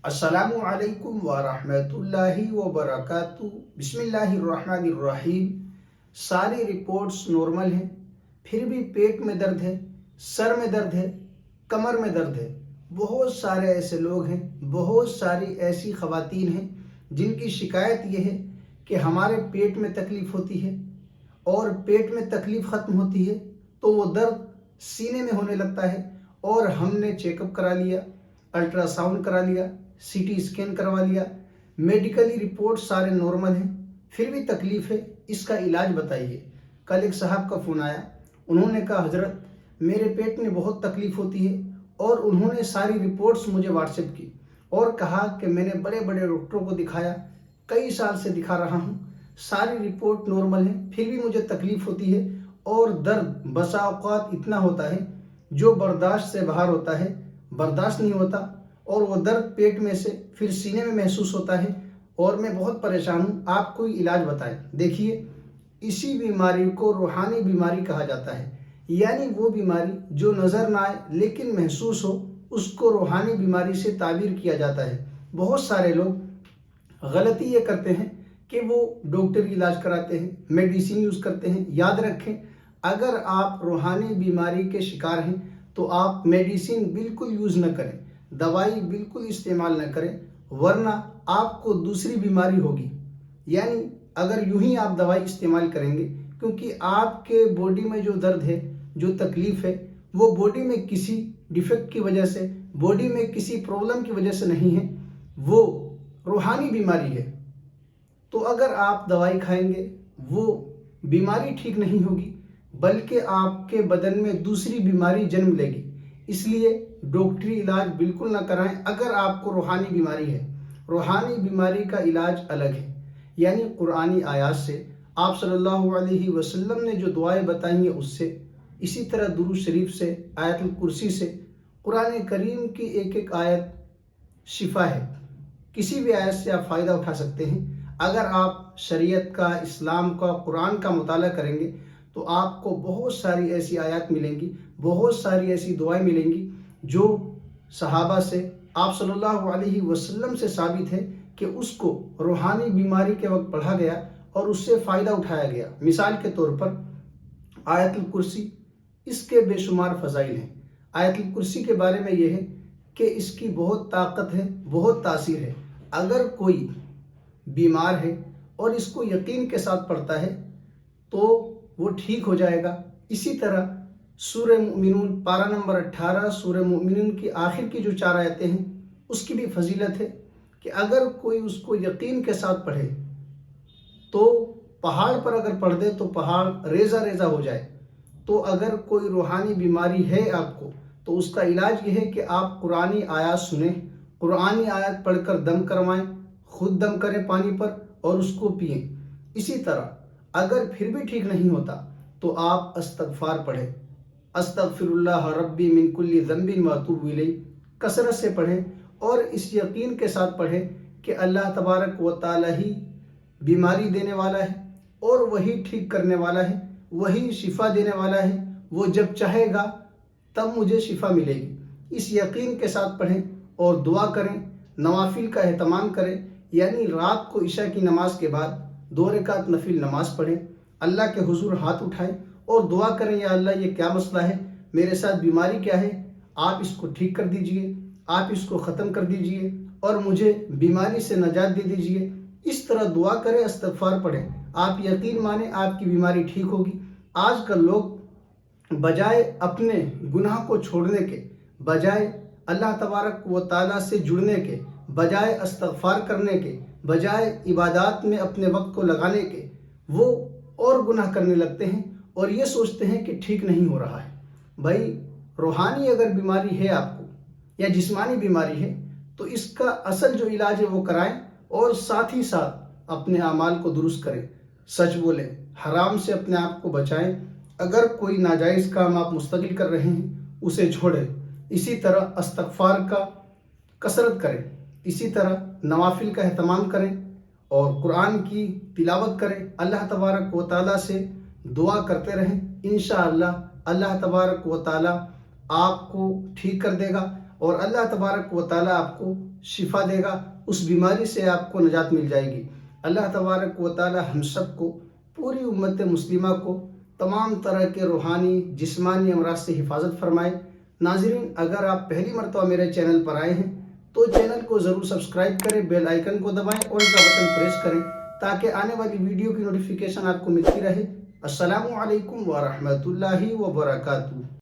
السلام علیکم ورحمۃ اللہ وبرکاتہ۔ بسم اللہ الرحمن الرحیم۔ ساری رپورٹس نارمل ہیں، پھر بھی پیٹ میں درد ہے، سر میں درد ہے، کمر میں درد ہے۔ بہت سارے ایسے لوگ ہیں، بہت ساری ایسی خواتین ہیں جن کی شکایت یہ ہے کہ ہمارے پیٹ میں تکلیف ہوتی ہے، اور پیٹ میں تکلیف ختم ہوتی ہے تو وہ درد سینے میں ہونے لگتا ہے، اور ہم نے چیک اپ کرا لیا، الٹرا ساؤنڈ کرا لیا، سی ٹی اسکین کروا لیا، میڈیکلی رپورٹ سارے نارمل ہیں، پھر بھی تکلیف ہے، اس کا علاج بتائیے۔ کل ایک صاحب کا فون آیا، انہوں نے کہا حضرت میرے پیٹ میں بہت تکلیف ہوتی ہے، اور انہوں نے ساری رپورٹس مجھے واٹس ایپ کی اور کہا کہ میں نے بڑے بڑے ڈاکٹروں کو دکھایا، کئی سال سے دکھا رہا ہوں، ساری رپورٹ نارمل ہے، پھر بھی مجھے تکلیف ہوتی ہے، اور درد بسا اوقات اتنا ہوتا ہے جو برداشت سے باہر ہوتا ہے، برداشت نہیں ہوتا، اور وہ درد پیٹ میں سے پھر سینے میں محسوس ہوتا ہے، اور میں بہت پریشان ہوں، آپ کوئی علاج بتائیں۔ دیکھیے، اسی بیماری کو روحانی بیماری کہا جاتا ہے، یعنی وہ بیماری جو نظر نہ آئے لیکن محسوس ہو، اس کو روحانی بیماری سے تعبیر کیا جاتا ہے۔ بہت سارے لوگ غلطی یہ کرتے ہیں کہ وہ ڈاکٹر علاج کراتے ہیں، میڈیسین یوز کرتے ہیں۔ یاد رکھیں، اگر آپ روحانی بیماری کے شکار ہیں تو آپ میڈیسین بالکل یوز نہ کریں، دوائی بالکل استعمال نہ کریں، ورنہ آپ کو دوسری بیماری ہوگی۔ یعنی اگر یوں ہی آپ دوائی استعمال کریں گے، کیونکہ آپ کے باڈی میں جو درد ہے، جو تکلیف ہے، وہ باڈی میں کسی ڈیفیکٹ کی وجہ سے، باڈی میں کسی پرابلم کی وجہ سے نہیں ہے، وہ روحانی بیماری ہے۔ تو اگر آپ دوائی کھائیں گے، وہ بیماری ٹھیک نہیں ہوگی، بلکہ آپ کے بدن میں دوسری بیماری جنم لے گی۔ اس لیے ڈاکٹری علاج بالکل نہ کرائیں اگر آپ کو روحانی بیماری ہے۔ روحانی بیماری کا علاج الگ ہے، یعنی قرآنی آیات سے، آپ صلی اللہ علیہ وسلم نے جو دعائیں بتائیں ہیں اس سے، اسی طرح درود شریف سے، آیت الکرسی سے، قرآن کریم کی ایک ایک آیت شفا ہے۔ کسی بھی آیت سے آپ فائدہ اٹھا سکتے ہیں۔ اگر آپ شریعت کا، اسلام کا، قرآن کا مطالعہ کریں گے تو آپ کو بہت ساری ایسی آیات ملیں گی، بہت ساری ایسی دعائیں ملیں گی جو صحابہ سے، آپ صلی اللہ علیہ وسلم سے ثابت ہے کہ اس کو روحانی بیماری کے وقت پڑھا گیا اور اس سے فائدہ اٹھایا گیا۔ مثال کے طور پر آیت الکرسی، اس کے بے شمار فضائل ہیں۔ آیت الکرسی کے بارے میں یہ ہے کہ اس کی بہت طاقت ہے، بہت تاثیر ہے۔ اگر کوئی بیمار ہے اور اس کو یقین کے ساتھ پڑھتا ہے تو وہ ٹھیک ہو جائے گا۔ اسی طرح سورہ مومنون پارہ نمبر 18، سورہ مومنون کی آخر کی جو 4 آیتیں ہیں، اس کی بھی فضیلت ہے کہ اگر کوئی اس کو یقین کے ساتھ پڑھے تو پہاڑ پر اگر پڑھ دے تو پہاڑ ریزہ ریزہ ہو جائے۔ تو اگر کوئی روحانی بیماری ہے آپ کو تو اس کا علاج یہ ہے کہ آپ قرآنی آیات سنیں، قرآنی آیات پڑھ کر دم کروائیں، خود دم کریں پانی پر اور اس کو پئیں۔ اسی طرح اگر پھر بھی ٹھیک نہیں ہوتا تو آپ استغفار پڑھیں، استغفر اللہ ربی من کل ذنب واتوب الیہ، کثرت سے پڑھیں، اور اس یقین کے ساتھ پڑھیں کہ اللہ تبارک و تعالی ہی بیماری دینے والا ہے، اور وہی ٹھیک کرنے والا ہے، وہی شفا دینے والا ہے، وہ جب چاہے گا تب مجھے شفا ملے گی۔ اس یقین کے ساتھ پڑھیں اور دعا کریں، نوافل کا اہتمام کریں، یعنی رات کو عشاء کی نماز کے بعد 2 رکعت نفل نماز پڑھیں، اللہ کے حضور ہاتھ اٹھائیں اور دعا کریں، یا اللہ یہ کیا مسئلہ ہے، میرے ساتھ بیماری کیا ہے، آپ اس کو ٹھیک کر دیجئے، آپ اس کو ختم کر دیجئے، اور مجھے بیماری سے نجات دے دیجئے۔ اس طرح دعا کریں، استغفار پڑھیں، آپ یقین مانیں آپ کی بیماری ٹھیک ہوگی۔ آج کل لوگ بجائے اپنے گناہ کو چھوڑنے کے، بجائے اللہ تبارک و تعالیٰ سے جڑنے کے، بجائے استغفار کرنے کے، بجائے عبادات میں اپنے وقت کو لگانے کے، وہ اور گناہ کرنے لگتے ہیں اور یہ سوچتے ہیں کہ ٹھیک نہیں ہو رہا ہے۔ بھائی، روحانی اگر بیماری ہے آپ کو یا جسمانی بیماری ہے تو اس کا اصل جو علاج ہے وہ کرائیں، اور ساتھ ہی ساتھ اپنے اعمال کو درست کریں، سچ بولیں، حرام سے اپنے آپ کو بچائیں۔ اگر کوئی ناجائز کام آپ مستقل کر رہے ہیں اسے چھوڑیں۔ اسی طرح استغفار کا کثرت کریں، اسی طرح نوافل کا اہتمام کریں اور قرآن کی تلاوت کریں، اللہ تبارک و تعالیٰ سے دعا کرتے رہیں۔ انشاءاللہ اللہ تبارک و تعالیٰ آپ کو ٹھیک کر دے گا، اور اللہ تبارک و تعالیٰ آپ کو شفا دے گا، اس بیماری سے آپ کو نجات مل جائے گی۔ اللہ تبارک و تعالی ہم سب کو، پوری امت مسلمہ کو تمام طرح کے روحانی جسمانی امراض سے حفاظت فرمائے۔ ناظرین، اگر آپ پہلی مرتبہ میرے چینل پر آئے ہیں تو چینل کو ضرور سبسکرائب کریں، بیل آئیکن کو دبائیں اور کا بٹن پریس کریں تاکہ آنے والی ویڈیو کی نوٹیفیکیشن آپ کو ملتی رہے۔ السلام علیکم ورحمۃ اللہ وبرکاتہ۔